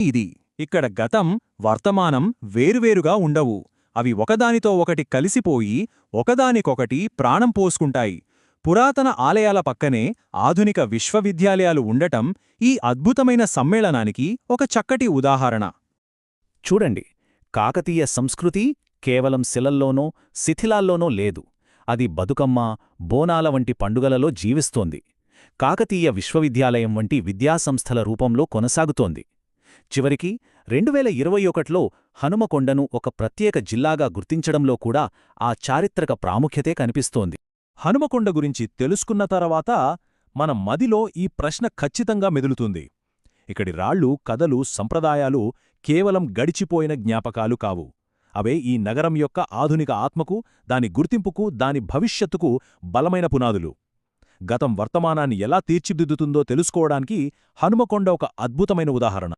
ఇది ఇక్కడ గతం వర్తమానం వేరువేరుగా ఉండవు. అవి ఒకదానితో ఒకటి కలిసిపోయి ఒకదానికొకటి ప్రాణం పోసుకుంటాయి. పురాతన ఆలయాల పక్కనే ఆధునిక విశ్వవిద్యాలయాలు ఉండటం ఈ అద్భుతమైన సమ్మేళనానికి ఒక చక్కటి ఉదాహరణ. చూడండి, కాకతీయ సంస్కృతి కేవలం శిలల్లోనో శిథిలాల్లోనో లేదు. అది బతుకమ్మ, బోనాల వంటి పండుగలలో జీవిస్తోంది. కాకతీయ విశ్వవిద్యాలయం వంటి విద్యాసంస్థల రూపంలో కొనసాగుతోంది. చివరికి 2021లో హనుమకొండను ఒక ప్రత్యేక జిల్లాగా గుర్తించడంలో కూడా ఆ చారిత్రక ప్రాముఖ్యతే కనిపిస్తోంది. హనుమకొండ గురించి తెలుసుకున్న తర్వాత మన మదిలో ఈ ప్రశ్న ఖచ్చితంగా మెదులుతుంది. ఇక్కడి రాళ్ళు, కథలు, సంప్రదాయాలు కేవలం గడిచిపోయిన జ్ఞాపకాలు కావు. అవే ఈ నగరం యొక్క ఆధునిక ఆత్మకు, దాని గుర్తింపుకు, దాని భవిష్యత్తుకు బలమైన పునాదులు. గతం వర్తమానాన్ని ఎలా తీర్చిదిద్దుతుందో తెలుసుకోవడానికి హనుమకొండ ఒక అద్భుతమైన ఉదాహరణ.